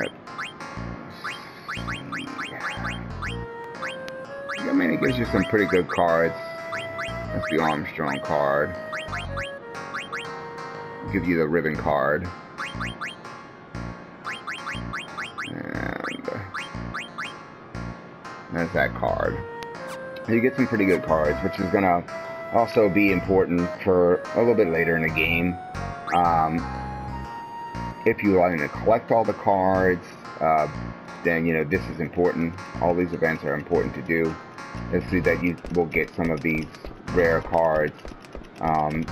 it. I mean, it gives you some pretty good cards. That's the Armstrong card. Give you the ribbon card. And that's that card. You get some pretty good cards, which is going to also be important for a little bit later in the game. If you want to collect all the cards, then, you know, this is important. All these events are important to do. Let's see that you will get some of these rare cards.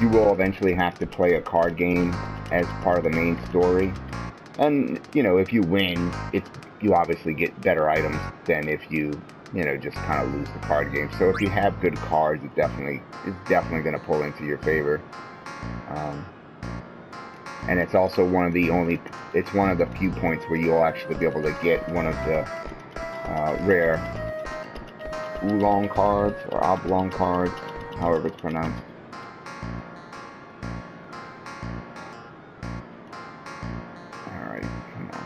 You will eventually have to play a card game as part of the main story. And, you know, if you win, you obviously get better items than if you know, just kind of lose the card game. So if you have good cards, it's definitely going to pull into your favor. And it's also one of the few points where you'll actually be able to get one of the rare oolong cards or oblong cards, however it's pronounced. Alright, come on.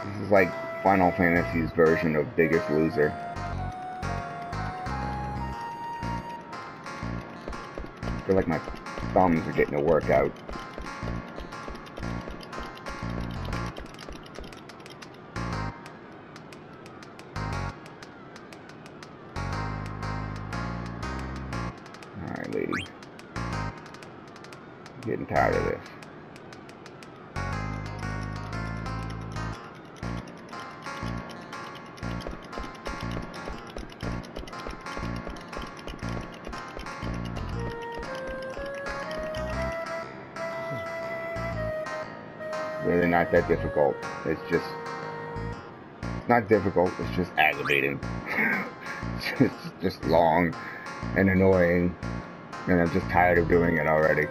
This is like Final Fantasy's version of Biggest Loser. I feel like my thumbs are getting a workout. Alright, lady. I'm getting tired of this. Really not that difficult. It's not difficult, it's just aggravating. It's just long and annoying, and I'm just tired of doing it already.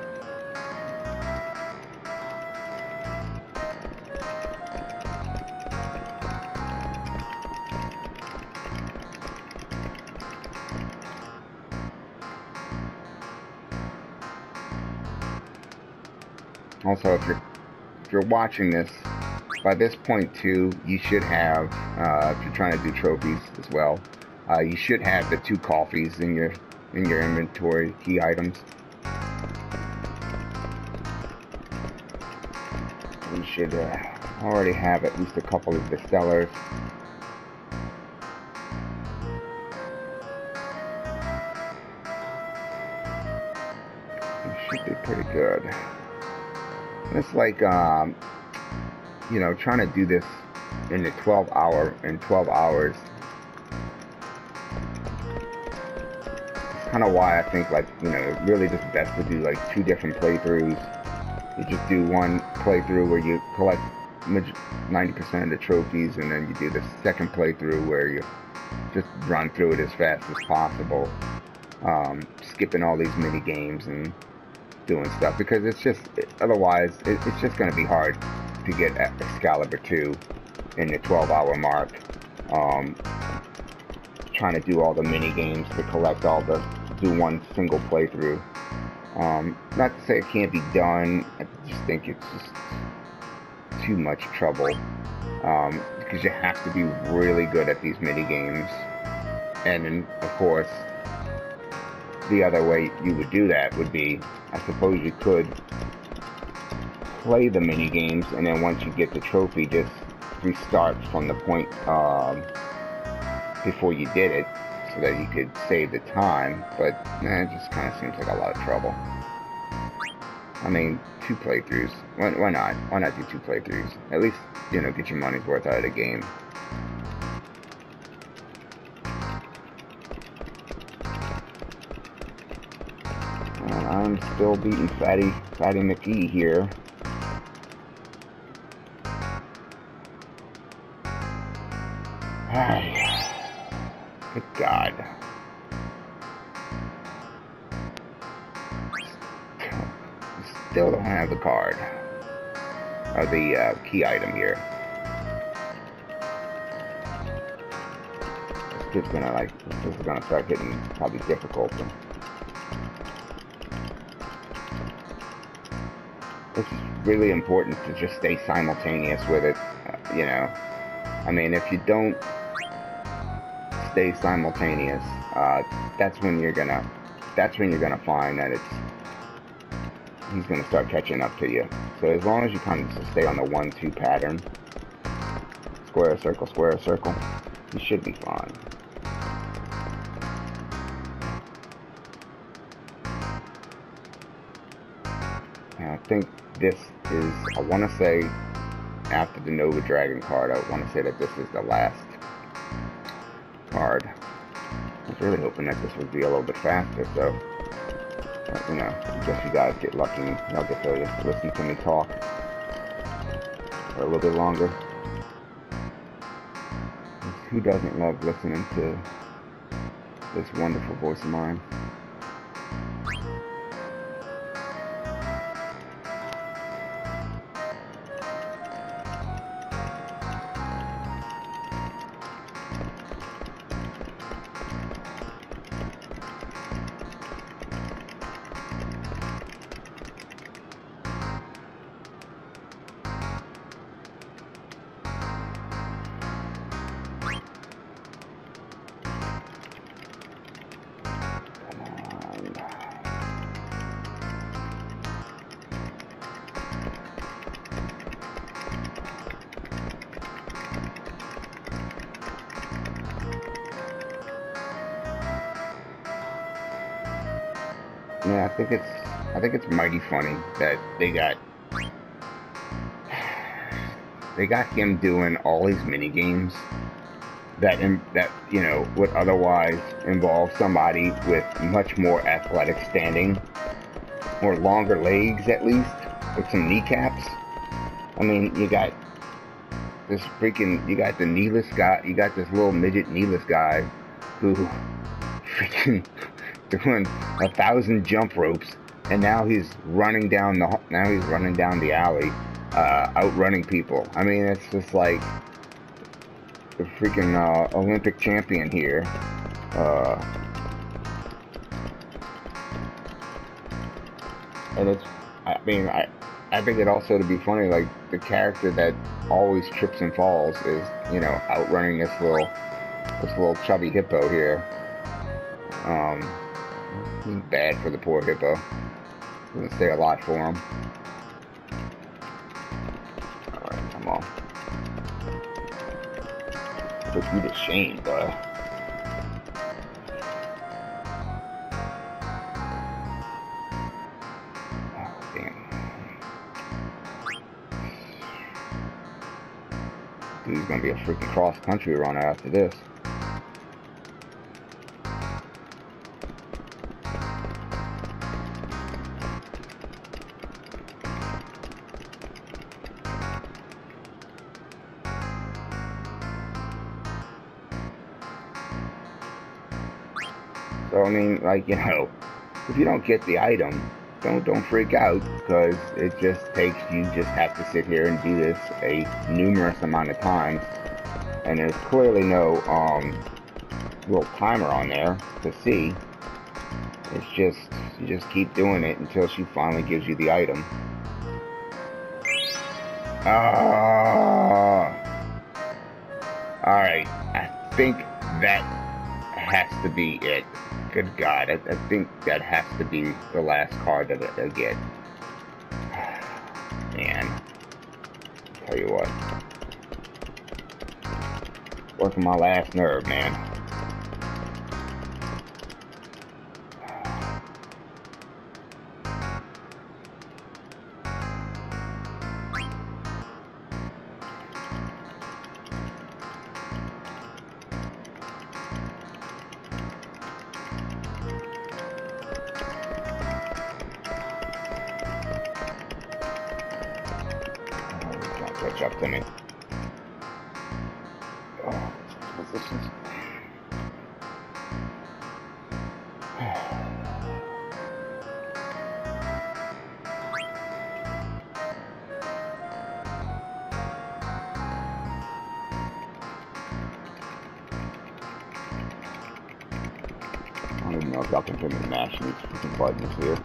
Also, if you're watching this, by this point too, you should have, if you're trying to do trophies as well, you should have the 2 coffees in your inventory, key items. You should already have at least a couple of distillers. You should be pretty good. It's like, you know, trying to do this in 12 hours. It's kind of why I think, like, you know, really just best to do like 2 different playthroughs. You just do one playthrough where you collect 90% of the trophies, and then you do the second playthrough where you just run through it as fast as possible, skipping all these mini games and doing stuff, because it's just, otherwise it's just going to be hard to get Excalibur 2 in the 12-hour mark. Trying to do all the mini games to collect do one single playthrough. Not to say it can't be done, I just think it's just too much trouble, because you have to be really good at these mini games. And then, of course, the other way you would do that would be, I suppose you could play the mini games, and then once you get the trophy, just restart from the point before you did it, so that you could save the time. But it just kind of seems like a lot of trouble. I mean, 2 playthroughs. Why not? Why not do 2 playthroughs? At least, you know, get your money's worth out of the game. I'm still beating Fatty McGee here. Good God. Still don't have the card. Or the key item here. This is gonna start getting probably difficult. it's really important to just stay simultaneous with it. You know, I mean, if you don't stay simultaneous, that's when you're gonna find that he's gonna start catching up to you. So as long as you kind of just stay on the 1-2 pattern, square, circle, you should be fine. And I think this is, I want to say, after the Nova Dragon card, I want to say that this is the last card. I was really hoping that this would be a little bit faster, so, but, you know, I guess you guys get lucky and y'all get to listen to me talk for a little bit longer. Who doesn't love listening to this wonderful voice of mine? Yeah, I think it's mighty funny that they got him doing all these mini games that you know would otherwise involve somebody with much more athletic standing or longer legs, at least with some kneecaps. I mean, you got this you got the kneeless guy, you got this little midget kneeless guy who freaking doing 1,000 jump ropes, and now he's running down the alley, outrunning people. I mean, it's just like the freaking Olympic champion here. And it's, I mean, I think it also, to be funny, like the character that always trips and falls is, you know, outrunning this little chubby hippo here. It's bad for the poor hippo. Doesn't say a lot for him. Alright, come on. Put you to shame, bro. Oh, damn. Dude's gonna be a freaking cross-country runner after this. So, I mean, like, you know, if you don't get the item, don't freak out, because it just takes, you just have to sit here and do this a numerous amount of times, and there's clearly no, little timer on there to see. It's just, you just keep doing it until she finally gives you the item. Alright, I think that has to be it. Good God, I think that has to be the last card that I get. Man, tell you what, working my last nerve, man. Catch up to me. Oh, what's this? I don't even know if y'all can hear me mashing these freaking buttons here.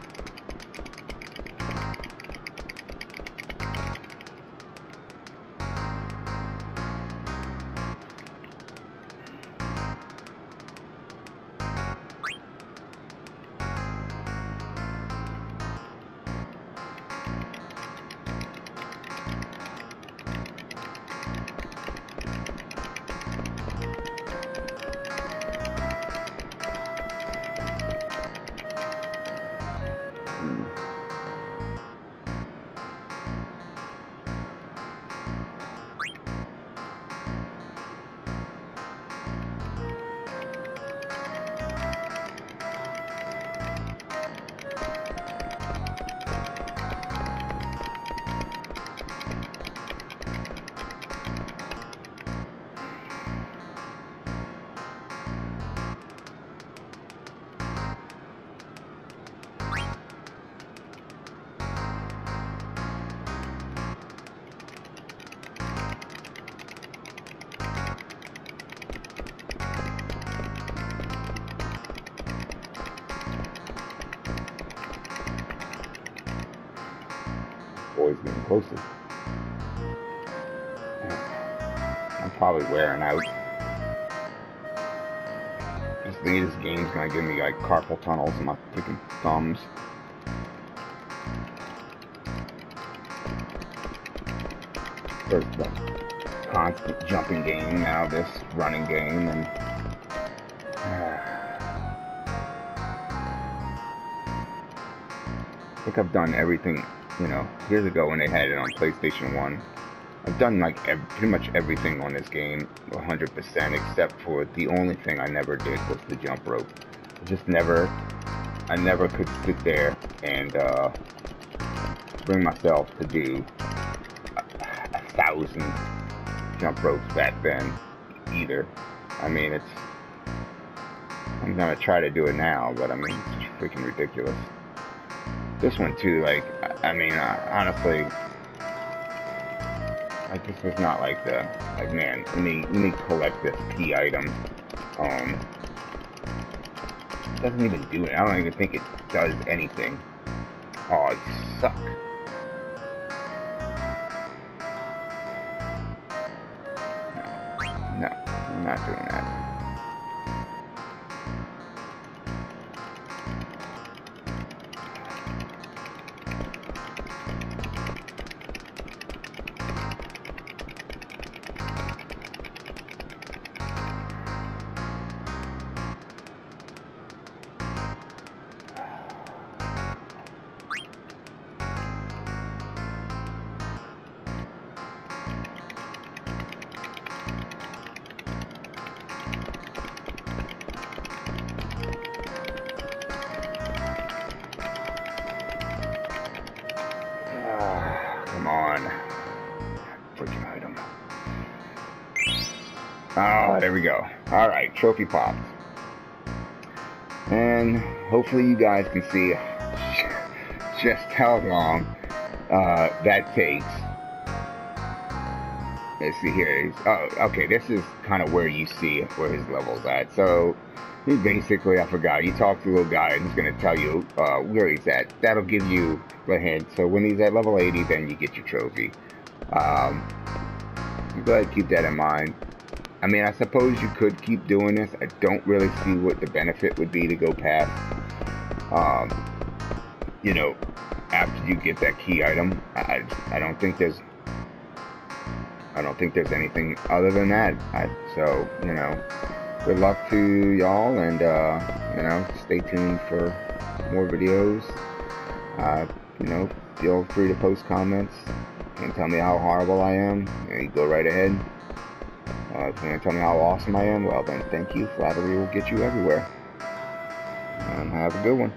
boy's getting closer. I'm probably wearing out. This game's gonna give me like carpal tunnels in my freaking thumbs. First the constant jumping game, now this running game, and I think I've done everything, you know, years ago when they had it on PlayStation 1. I've done like pretty much everything on this game 100%, except for the only thing I never did was the jump rope. I never could sit there and bring myself to do 1,000 jump ropes back then either. I mean, I'm gonna try to do it now, but I mean, it's just freaking ridiculous. This one too, like, I mean, honestly, like, this is not like like, man, let me collect this key item. It doesn't even do it. I don't even think it does anything. Oh, you suck. No, I'm not doing that. Come on. Freaking item. Oh, there we go. Alright, trophy popped. And hopefully you guys can see just how long that takes. Let's see here. Oh, okay, this is kind of where you see where his level's at. So, he basically, I forgot, you talk to the little guy and he's going to tell you where he's at. That'll give you a hint. So when he's at level 80, then you get your trophy. Go ahead and keep that in mind. I mean, I suppose you could keep doing this. I don't really see what the benefit would be to go past, you know, after you get that key item. I don't think there's anything other than that. So, you know, good luck to y'all, and you know, stay tuned for more videos. You know, feel free to post comments and tell me how horrible I am. You go right ahead. If you want to tell me how awesome I am, well then, thank you. Flattery will get you everywhere. And have a good one.